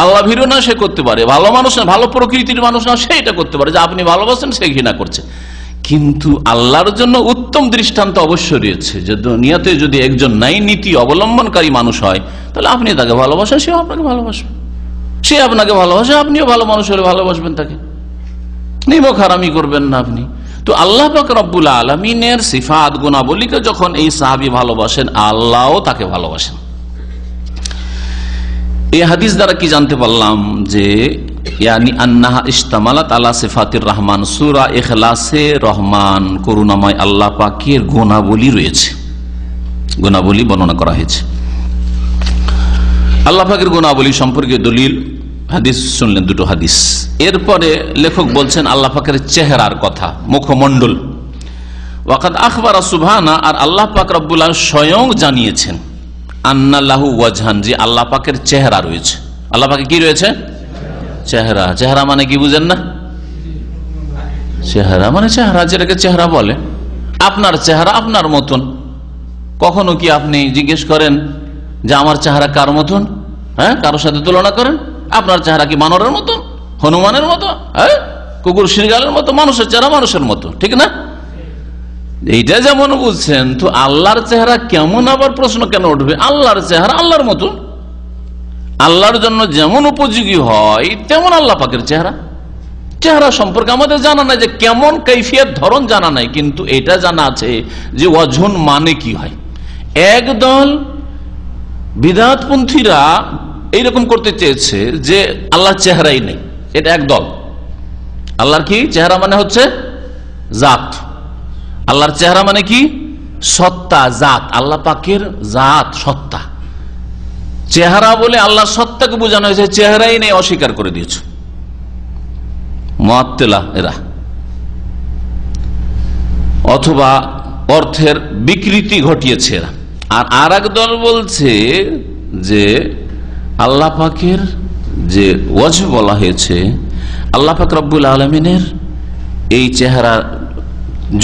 আল্লাহ ভীরু না সে করতে পারে, ভালো মানুষ না, ভালো প্রকৃতির মানুষ না সে এটা করতে পারে, যে আপনি ভালোবাসেন সে ঘৃণা করছে। কিন্তু আল্লাহর জন্য উত্তম দৃষ্টান্ত অবশ্যই রয়েছে, যে দুনিয়াতে যদি একজন ন্যায় নীতি অবলম্বনকারী মানুষ হয়, তাহলে আপনি তাকে ভালোবাসেন, সেও আপনাকে ভালোবাসবে, সে আপনাকে ভালোবাসে, আপনিও ভালো মানুষ হলে ভালোবাসবেন তাকে, নিমক হারামি করবেন না আপনি। তো আল্লাহ পাক রব্বুল আলামিনের সিফাত গুণাবলীকে যখন এই সাহাবী ভালোবাসেন, আল্লাহও তাকে ভালোবাসেন। এই হাদিস দ্বারা কি জানতে পারলাম? যে ইয়ানি আন্নাহা ইশতামালাত আলা সিফাতির রহমান, সূরা ইখলাসে রহমান করুণাময় আল্লাহ পাকের গুণাবলী রয়েছে, গুণাবলী বর্ণনা করা হয়েছে। আল্লাহ পাকের গুণাবলী সম্পর্কে দলিল হাদিস শুনলেন, দুটো হাদিস। এরপরে লেখক বলছেন আল্লাহ পাকের চেহারার কথা, মুখমণ্ডল। ওয়াকাদ আখবারা সুবহানা, আর আল্লাহ পাক রব্বুল আলামিন স্বয়ং জানিয়েছেন আন্না লাহু ওয়াজহান, যে আল্লাহ পাকের চেহারা রয়েছে। আল্লাহ পাকে কি রয়েছে? চেহারা। চেহারা মানে কি বুঝেন না? চেহারা মানে চেহারা, যেটাকে চেহারা বলে। আপনার চেহারা আপনার মতন। কখনো কি আপনি জিজ্ঞেস করেন যে আমার চেহারা কার মতন? হ্যাঁ, কারোর সাথে তুলনা করেন? আপনার চেহারা কি বানরের মতন, হনুমানের মতো, হ্যাঁ, কুকুর শৃগালের মতো? মানুষের চেহারা মানুষের মতো, ঠিক না? এইটা যেমন বুঝছেন, তো আল্লাহর চেহারা কেমন, আবার প্রশ্ন কেন উঠবে? আল্লাহর চেহারা আল্লাহর মতন, আল্লাহর জন্য যেমন উপযোগী হয় তেমন আল্লাহ পাকের চেহারা। চেহারা সম্পর্কে আমাদের জানা নাই, যে কেমন কৈফিয়ত ধরন জানা নাই, কিন্তু এটা জানা আছে যে ওয়াজহুন মানে কি হয়। একদল বিদআতপন্থীরা এইরকম করতে চেয়েছে যে আল্লাহর চেহারাই নেই, এটা একদল। আল্লাহর কি চেহারা মানে হচ্ছে জাত, আল্লাহর চেহারা মানে কি সত্তা, জাত, আল্লাহ পাকের জাত সত্তা। চেহারা বলে আল্লাহ সত্তাকে বোঝানো হয়েছে, চেহারাই নেই অস্বীকার করে দিয়েছে মুআত্তিলা এরা। অথবা অর্থের বিকৃতি ঘটিয়েছে এরা। আর এক দল বলছে যে আল্লাহ পাকের যে ওয়াজহ বলা হয়েছে, আল্লাহ পাক রব্বুল আলামিনের এই চেহারা,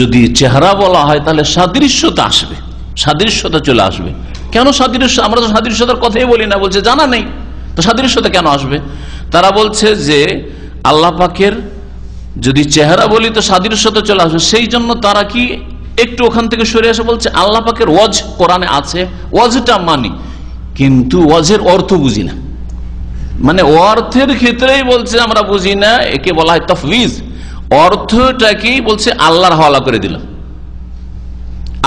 যদি চেহারা বলা হয় তাহলে সাদৃশ্যতা আসবে, সাদৃশ্যতা চলে আসবে। কেন সাদৃশ্য? আমরা তো সাদৃশ্যতার কথাই বলি না, বলছে জানা নেই তো সাদৃশ্যতা কেন আসবে। তারা বলছে যে আল্লাহ পাকের যদি চেহারা বলি তো সাদৃশ্যতা চলে আসবে, সেই জন্য তারা কি একটু ওখান থেকে সরে এসে বলছে আল্লাহ পাকের ওয়াজ কোরআনে আছে, ওয়াজটা মানি, কিন্তু ওয়াজের অর্থ বুঝি না। মানে অর্থের ক্ষেত্রেই বলছে আমরা বুঝি না, একে বলা হয় তাফওয়িজ। অর্থটাকেই বলছে আল্লাহর হাওয়ালা করে দিলাম,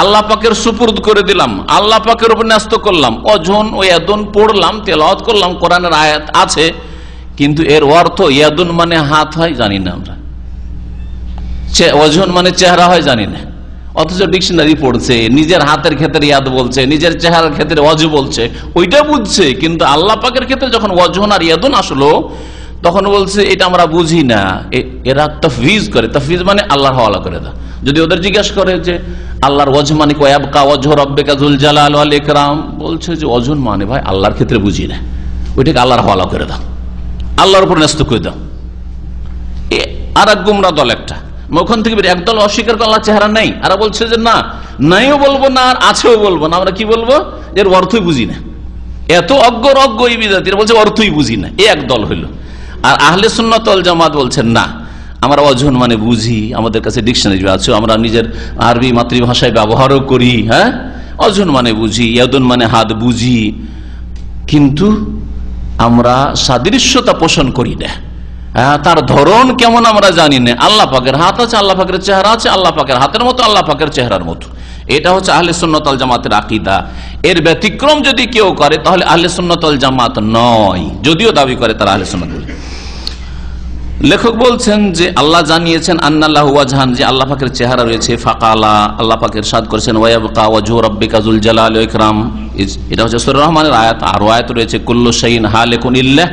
আল্লাহ পাকের সুপুর্দ করে দিলাম, আল্লাহ পাকের উপর ন্যস্ত করলাম। ওজন ও ইয়াদুন পড়লাম, তেলাওয়াত করলাম, কোরআনের আয়াত আছে, কিন্তু এর অর্থ ইয়াদুন মানে হাত হয় জানি না আমরা, ওজন মানে চেহারা হয় জানি না। অথচ ডিকশনারি পড়ছে, নিজের হাতের ক্ষেত্রে ইয়াদ বলছে, নিজের চেহারার ক্ষেত্রে ওয়াজু বলছে, ওইটা বুঝছে। কিন্তু আল্লাহ পাকের ক্ষেত্রে যখন ওয়াজহুন আর ইয়াদুন আসলো তখন বলছে এটা আমরা বুঝি না। এরা তাফওয়িজ করে, তাফওয়িজ মানে আল্লাহর হাওয়ালা করে দাও। যদি ওদের জিজ্ঞাসা করে যে আল্লাহর ওয়াজহ মানে ওয়াবকা ওয়াজহু রাব্বিকা যুল জালাল ওয়াল ইকরাম, বলছে যে ওয়াজহুন মানে ভাই আল্লাহর ক্ষেত্রে বুঝি না, ওইটাকে আল্লাহর হাওয়ালা করে দাও, আল্লাহর উপর ন্যস্ত করে দাও। আর এক গুমরা দল একটা, ওখান থেকে একদল অস্বীকার করে আল্লাহ চেহারা নেই, আর বলছে যে না, নাইও বলবো না আর আছেও বলবো না, আমরা কি বলবো, এর অর্থই বুঝি না। এত অজ্ঞ এই বিদাতীরা বলছে অর্থই বুঝি না, এই এক দল হইল। আর আহলে সুন্নাত ওয়াল জামাত বলছেন না, আমরা ওয়াজহুন মানে বুঝি, আমাদের কাছে ডিকশনারি আছে, আমরা নিজের আরবি মাতৃভাষায় ব্যবহারও করি। হ্যাঁ, ওয়াজহুন মানে বুঝি, ইয়াদুন মানে হাত বুঝি, কিন্তু আমরা সাদৃশ্যতা পোষণ করি না। তার ধরন কেমন আমরা জানি না। আল্লাহ পাকের হাত আছে, আল্লাহ পাকের চেহারা আছে, আল্লাহ পাকের হাতের মতো, আল্লাহ পাকের চেহারার মতো। এটা হচ্ছে আহলে সুন্নাত ওয়াল জামাতের আকীদা। এর ব্যতিক্রম যদি কেউ করে তাহলে আহলে সুন্নাত ওয়াল জামাত নয়, যদিও দাবি করে তারা আহলে সুন্নাত। লেখক বলছেন যে আল্লাহ জানিয়েছেন আন্নাল্লাহু ওয়াজহান, যে আল্লাহ পাকের চেহারা রয়েছে। ফাকালা, আল্লাহ পাকের ইরশাদ করেছেন ওয়ায়াবকা ওয়াজহু রাব্বিকা যুল জালালি ওয়াল ইকরাম। এটা হচ্ছে সূরা রহমানের আয়াত। আর আয়াত রয়েছে কুল্লু শাইইন হালিকুন ইল্লা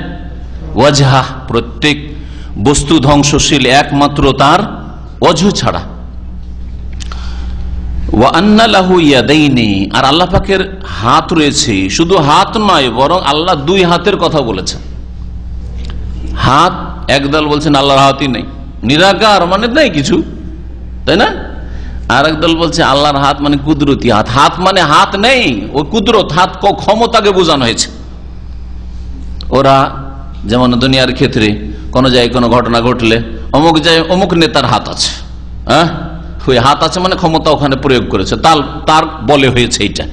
ওয়াজহা, প্রত্যেক বস্তু ধ্বংসশীল একমাত্র তার ওয়াজহ ছাড়া। ওয়া আন্না লাহু ইয়াদাইনি, আর আল্লাহ পাকের হাত রয়েছে। শুধু হাত নয়, বরং আল্লাহ দুই হাতের কথা বলেছেন। হাত, একদল বলছেন আল্লাহর হাতই নেই, নিরাকার মানে নেই কিছু, তাই না? আর একদল বলছে আল্লাহর হাত মানে কুদরতি হাত, হাত মানে হাত নেই, ও কুদরত, হাত ক্ষমতাকে বোঝানো হয়েছে। ওরা যেমন দুনিয়ার ক্ষেত্রে কোন জায়গায় কোনো ঘটনা ঘটলে অমুক জায়গায় অমুক নেতার হাত আছে, হ্যাঁ, ওই হাত আছে মানে ক্ষমতা ওখানে প্রয়োগ করেছে, তার বলে হয়েছে। এইটা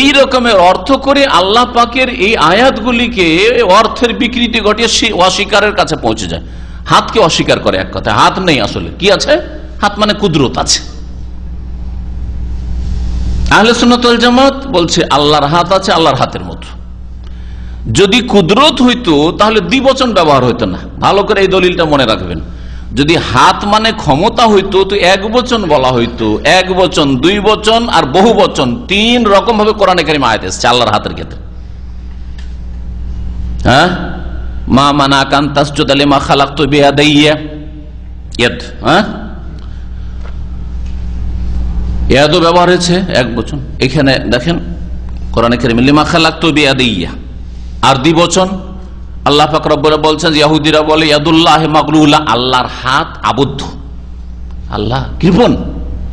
এই রকমের অর্থ করে আল্লাহ পাকের এই আয়াতগুলিকে অর্থের বিকৃতি ঘটিয়ে অস্বীকারের কাছে পৌঁছে যায়। হাতকে অস্বীকার করে, এক কথা হাত নেই, আসলে কি আছে, হাত মানে কুদরত আছে। আহলে সুন্নাত ওয়াল জামাত বলছে আল্লাহর হাত আছে, আল্লাহর হাতের মতো। যদি কুদরত হইতো তাহলে দ্বিবচন ব্যবহার হইতো না। ভালো করে এই দলিলটা মনে রাখবেন। যদি হাত মানে ক্ষমতা হইতো তো এক বচন বলা হইতো, এক বচন, দুই বচন আর বহু বচন, তিন রকম ভাবে কোরআনে কারিমে আয়াত এসেছে আল্লাহর হাতের ক্ষেত্রে। হ্যাঁ, মা মানা কান্তাসজুদা লিমা খালাকতু বিয়াদাইয়া, ইয়াদ, হ্যাঁ, ইয়াদও ব্যবহার হয়েছে এক বচন। এখানে দেখেন কোরআনে কারিমে লিমা খালাকতু বিয়াদাইয়া, আর দ্বিবচন আল্লাহ পাক রব্বুল বলছেন, ইহুদিরা বলে ইয়াদুল্লাহ মাগলুলা, আল্লাহর হাত আবদ্ধ, আল্লাহ কৃপণ।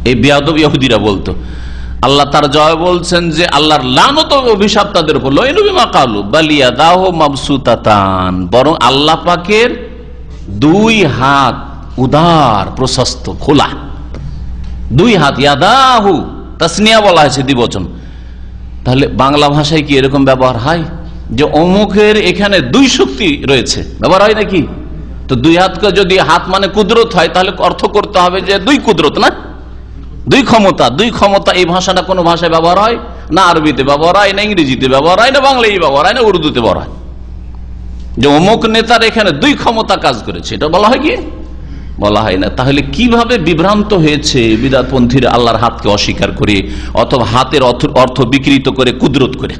এই বেয়াদব ইহুদিরা বলতো। আল্লাহ তার জবাবে বলছেন যে আল্লাহর লানত ও অভিশাপ তাদের উপর, লাইনু বিমা কালু বাল ইয়াদাহু মাবসুতাতান, বরং আল্লাহ পাকের দুই হাত উদার, প্রশস্ত, খোলা দুই হাত। ইয়াদাহু তাসনিয়া বলা হয়েছে, দ্বিবচন। তাহলে বাংলা ভাষায় কি এরকম ব্যবহার হয় যে অমুকের এখানে দুই শক্তি রয়েছে, ব্যবহার হয় নাকি? তো তো দুই হাতকে যদি হাত মানে কুদরত হয় তাহলে অর্থ করতে হবে যে দুই কুদরত, না দুই ক্ষমতা। দুই ক্ষমতা এই ভাষাটা কোন ভাষায় ব্যবহার হয় না? আরবিতে ব্যবহার হয় না, ইংরেজিতে ব্যবহার হয় না, বাংলায় ব্যবহার হয় না, উর্দুতে ব্যবহার হয়। যে অমুক নেতার এখানে দুই ক্ষমতা কাজ করেছে, এটা বলা হয় কি? বলা হয় না। তাহলে কিভাবে বিভ্রান্ত হয়েছে বিদআতপন্থীরা আল্লাহর হাতকে অস্বীকার করে অথবা হাতের অর্থ বিকৃত করে কুদরত করে।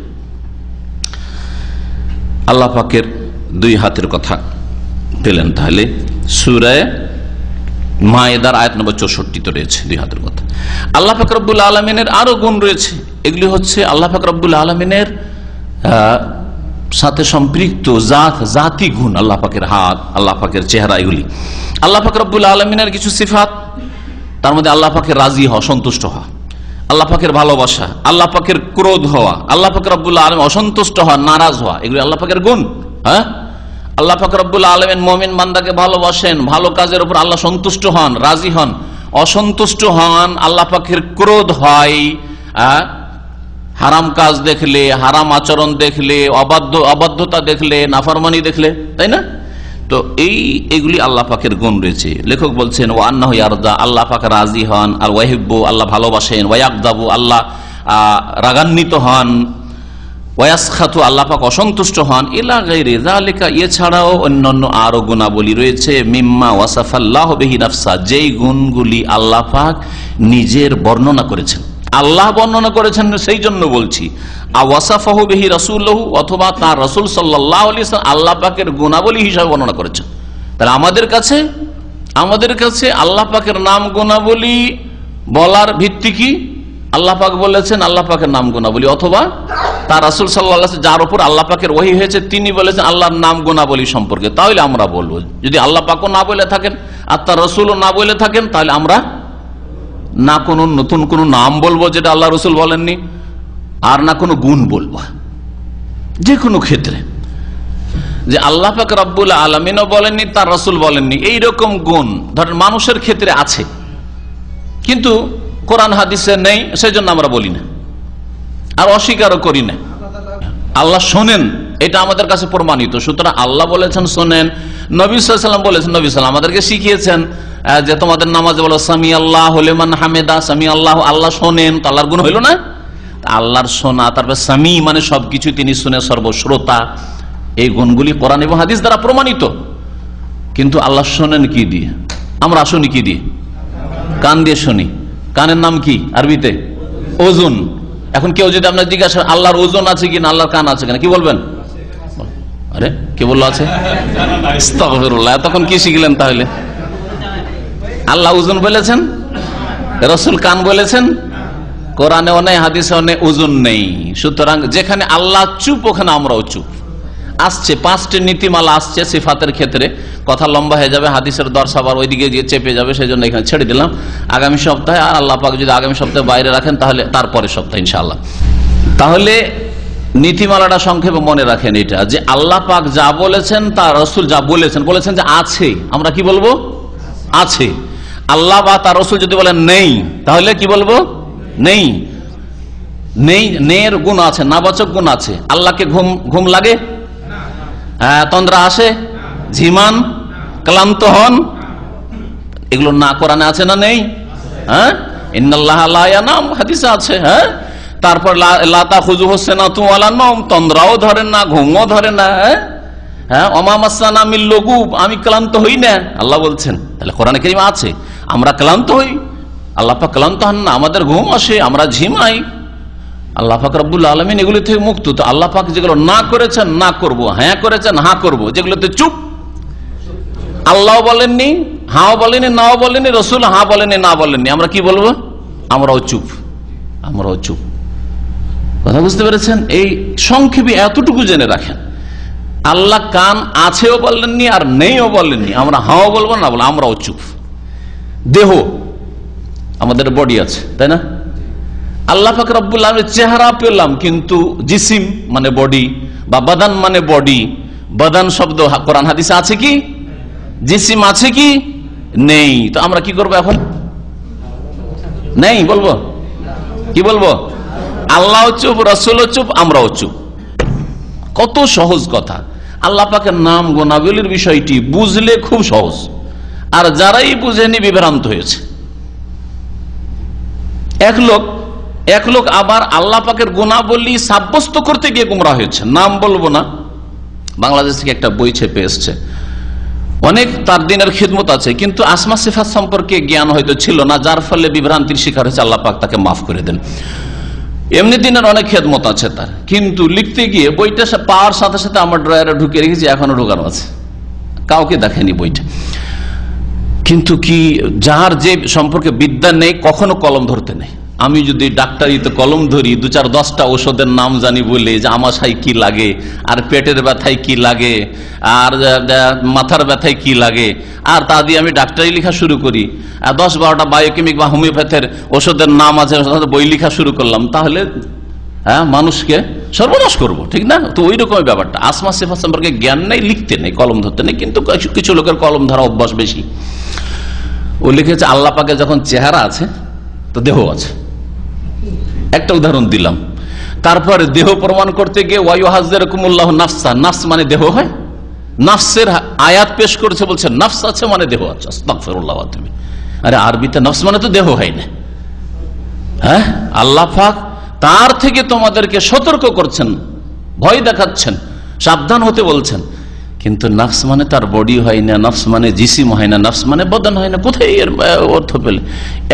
আল্লাহ পাকের দুই হাতের কথা পেলেন, তাহলে সূরা মায়েদার আয়াত নম্বর 64 রয়েছে দুই হাতের কথা। আল্লাহ পাক রব্বুল আলামিনের আরো গুণ রয়েছে, এগুলি হচ্ছে আল্লাহ পাক রব্বুল আলামিনের সাথে সম্পৃক্ত জাতি গুণ। আল্লাহ পাকের হাত, আল্লাহ পাকের চেহারা, এগুলি আল্লাহ পাক রব্বুল আলামিনের কিছু সিফাত, তার মধ্যে আল্লাহ পাকের রাজি হওয়া, সন্তুষ্ট হওয়া, আল্লাহ পাকের ভালোবাসা, আল্লাহ পাকের ক্রোধ হওয়া, আল্লাহ পাক রব্বুল আলামিন অসন্তুষ্ট হওয়া, নারাজ হওয়া, এগুলি আল্লাহ পাকের গুণ। হ্যাঁ, আল্লাহ পাক রব্বুল আলামিন মুমিন বান্দাকে ভালোবাসেন, ভালো কাজের উপর আল্লাহ সন্তুষ্ট হন, রাজি হন। অসন্তুষ্ট হন, আল্লাহ পাকের ক্রোধ হয় হারাম কাজ দেখলে, হারাম আচরণ দেখলে, অবাধ্যতা দেখলে, নাফরমানি দেখলে, তাই না? তো এইগুলি আল্লাহ পাকের গুণ রয়েছে। লেখক বলছেন ও আন্নাহু ইয়ারদা, আল্লাহ পাক রাজি হন, আর ওয়াহিব্বু, আল্লাহ ভালোবাসেন, ওয়ায়াকদাবু, আল্লাহ রাগান্বিত হন, ওয়াসখাতু, আল্লাহ পাক অসন্তুষ্ট হন, ইলা গায়রি যালিকা, এছাড়াও অন্যান্য আরো গুণাবলী রয়েছে। মিম্মা ওয়াসাফাল্লাহু বিহি নাফসা, যেই গুণগুলি আল্লাহ পাক নিজের বর্ণনা করেছেন, আল্লাহ বর্ণনা করেছেন, সেই জন্য বলছি। ওয়াসাফাহু বিহি রাসূলুহু, অথবা তার রাসূল সাল্লাল্লাহু আলাইহি ওয়াসাল্লাম আল্লাহ পাকের গুণাবলী হিসাবে বর্ণনা করেছেন। তাহলে আমাদের কাছে আল্লাহ পাকের নাম গুণাবলী বলার ভিত্তি কি? আল্লাহ পাক বলেছেন আল্লাহ পাকের নাম গুণাবলী, অথবা তার রাসূল সাল্লাল্লাহু আলাইহি ওয়াসাল্লাম যার উপর আল্লাহ পাকের ওহী হয়েছে তিনি বলেছেন আল্লাহর নাম গুণাবলী সম্পর্কে, তাহলে আমরা বলবো। যদি আল্লাহ পাকও না বলে থাকেন আর তার রাসূলও না বলে থাকেন, তাহলে আমরা না কোনো নতুন কোনো নাম বলবো যেটা আল্লাহ রাসূল বলেননি, আর না কোনো গুণ বলবো। যে কোনো ক্ষেত্রে যে আল্লাহ পাক রব্বুল আলামিনও বলেননি, তার রাসূল বলেননি, এইরকম গুণ ধরেন মানুষের ক্ষেত্রে আছে কিন্তু কোরআন হাদিসে নেই, সেই জন্য আমরা বলি না আর অস্বীকারও করি না। আল্লাহ শোনেন, এটা আমাদের কাছে প্রমাণিত। সুতরাং আল্লাহ বলেছেন শোনেন, নবী সাল্লাল্লাহু আলাইহি ওয়াসাল্লাম বলেছেন, নবী সাল্লাল্লাহু আলাইহি ওয়াসাল্লাম আমাদেরকে শিখিয়েছেন যে তোমাদের নামাজে বলো সামি আল্লাহু লিমান হামিদা, সামি আল্লাহ, আল্লাহ শোনেন, তো আল্লাহর গুণ হইল না? আল্লাহর শোনা, তারপর সামি মানে সবকিছু তিনি শুনে, সর্বশ্রোতা, এই গুণগুলি কোরআন এবং হাদিস দ্বারা প্রমাণিত। কিন্তু আল্লাহ শোনেন কি দিয়ে? আমরা শুনি কি দিয়ে? কান দিয়ে শুনি। কানের নাম কি আরবিতে? ওজন। এখন কেউ যদি আপনার জিজ্ঞাসা আল্লাহর ওজন আছে কিনা, আল্লাহর কান আছে কিনা, কি বলবেন? আরে কে বললো আছে? আস্তাগফিরুল্লাহ। তখন কি শিখলেন তাহলে? আল্লাহ ওজন বলেছেন, রাসূল কান বলেছেন, কোরআনেও নেই, হাদিসেও নেই, ওজন নেই। সুতরাং যেখানে আল্লাহ চুপ ওখানে আমরাও চুপ। আসছে 5টি নীতিমালা আসছে সিফাতের ক্ষেত্রে, কথা লম্বা হয়ে যাবে, হাদিসের দর্শ আবার ওইদিকে গিয়ে চেপে যাবে, সেই জন্য এখানে ছেড়ে দিলাম। আগামী সপ্তাহে, আর আল্লাহ পাক যদি আগামী সপ্তাহে বাইরে রাখেন তাহলে তারপরে সপ্তাহে ইনশাআল্লাহ। তাহলে নীতিমালাটা সংক্ষেপে মনে রাখেন এটা, যে আল্লাহ পাক যা বলেছেন, তার রাসূল যা বলেছেন যে আছে, আমরা কি বলবো? আছে। আল্লাহ বা তার রাসূল যদি বলেন নেই, তাহলে কি বলবো? নেই। নেই গুণ আছে, নাবাচক গুণ আছে। আল্লাহকে ঘুম লাগে, তন্দ্রা আসে, ঝিমান, ক্লান্ত হন, এগুলো না কোরআনে আছে না নেই? হ্যাঁ, ইন্নাল্লাহা লা ইয়ানাম হাদিসে আছে। হ্যাঁ, তারপর লা তাখুযুহু সিনাতু ওয়ালা নাওম, তন্দ্রাও ধরে না, ঘুমও ধরে না। হ্যাঁ, ওমা মাসসানা মিন লুগুব, আমি ক্লান্ত হই না, আল্লাহ বলছেন। তাহলে কোরআনে কারীমে আছে আমরা ক্লান্ত হই, আল্লাহ পাক ক্লান্ত হন না, আমাদের ঘুম আসে, আমরা ঝিমাই। আল্লাহ পাক রব্বুল আলামিন এগুলি থেকে মুক্ত। তো আল্লাহ পাক যেগুলো না করেছেন না করব, হ্যাঁ করেছেন হ্যাঁ করব, যেগুলোতে চুপ, আল্লাহ বলেননি, হাও বলেনি, নাও বলেনি, রাসূল হ্যাঁ বলেনি, না বলেননি, আমরা কি বলবো? আমরাও চুপ, আমরাও চুপ। কথা বুঝতে পেরেছেন? এই সংক্ষেপে এতটুকু জেনে রাখেন, আল্লাহ কান আছেও বলেননি আর নেইও বলেননি, আমরা হাও বলবো না বলবো, আমরাও চুপ। দেহ, আমাদের বডি আছে, তাই না? আল্লাহ পাক রব্বুল আলামিনের চেহারা পেলাম, কিন্তু জিসিম মানে বডি বা বাদান মানে বডি, বাদান শব্দ কোরআন হাদিসে আছে কি? জিসিম আছে কি? নেই। তো আমরা কি করবো এখন? নেই বলবো, কি বলবো? আল্লাহ চুপ, রাসূলও চুপ, আমরাও চুপ। কত সহজ কথা। আল্লাহ পাকের নাম গুণাবলীর বিষয়টি বুঝলে খুব সহজ, আর যারাই বুঝেনি বিভ্রান্ত হয়েছে। এক লোক আবার আল্লাহ পাকের গুণাবলী সাব্যস্ত করতে গিয়ে গুমরা হয়েছে। নাম বলবো না, বাংলাদেশ থেকে একটা বই ছেপে এসছে, অনেক তার দিনের খিদমত আছে, কিন্তু আসমা সিফাত সম্পর্কে জ্ঞান হয়তো ছিল না, যার ফলে বিভ্রান্তির শিকার হয়েছে। আল্লাহ পাক তাকে মাফ করে দেন। এমনি দিনের অনেক খেদমত আছে তার, কিন্তু লিখতে গিয়ে বইটা পাওয়ার সাথে সাথে আমার ড্রয়ারে ঢুকে রেখেছি, এখনো ঢোকানো আছে, কাউকে দেখেনি বইটা। কিন্তু কি, যার যে সম্পর্কে বিদ্যা নেই কখনো কলম ধরতে নেই। আমি যদি ডাক্তারিতে কলম ধরি, 2-4-10টা ওষুধের নাম জানি বলে, যে আমাশায় কি লাগে, আর পেটের ব্যথায় কি লাগে, আর মাথার ব্যথায় কি লাগে, আর তা দিয়ে আমি ডাক্তারি লেখা শুরু করি, আর 10-12টা বায়োকেমিক বা হোমিওপ্যাথের ওষুধের নাম আছে, বই লেখা শুরু করলাম, তাহলে মানুষকে সর্বনাশ করব, ঠিক না? তো ওই রকমের ব্যাপারটা। আসমা সিফাত সম্পর্কে জ্ঞান নেই, লিখতে নেই, কলম ধরতে নেই, কিন্তু কিছু লোকের কলম ধরা অভ্যাস বেশি। ও লিখেছে আল্লাহ পাকে যখন চেহারা আছে তো দেহ আছে। একটা উদাহরণ দিলাম। তারপরে দেহ প্রমাণ করতে গিয়ে ওয়ায়ুহাজ্জিরকুমুল্লাহু নাফসা, নাফস মানে দেহ হয়, নাফসের আয়াত পেশ করেছে, বলছে নাফস আছে মানে দেহ আছে। আস্তাগফিরুল্লাহ। তুমি আরে আরবিতে নাফস মানে তো দেহ হয় না। হ্যাঁ, আল্লাহ পাক তার থেকে তোমাদেরকে সতর্ক করছেন, ভয় দেখাচ্ছেন, সাবধান হতে বলছেন, কিন্তু নাফস মানে তার বডি হয় না, নাফস মানে জিসিম হয় না, নাফস মানে বদন হয় না। কোথায় এর অর্থ পেলে?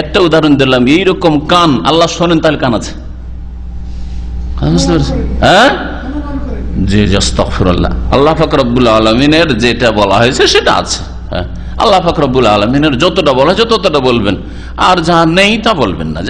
একটা উদাহরণ দিলাম, এইরকম কান আল্লাহ শোনেন, তাহলে কান আছে। হ্যাঁ, জি, আস্তাগফিরুল্লাহ। আল্লাহ পাক রব্বুল আলামিনের যেটা বলা হয়েছে সেটা আছে। হ্যাঁ, আল্লাহ পাক রব্বুল আলামিনের যতটা বলা হয়েছে ততটা বলবেন, আর যা নেই তা বলবেন না।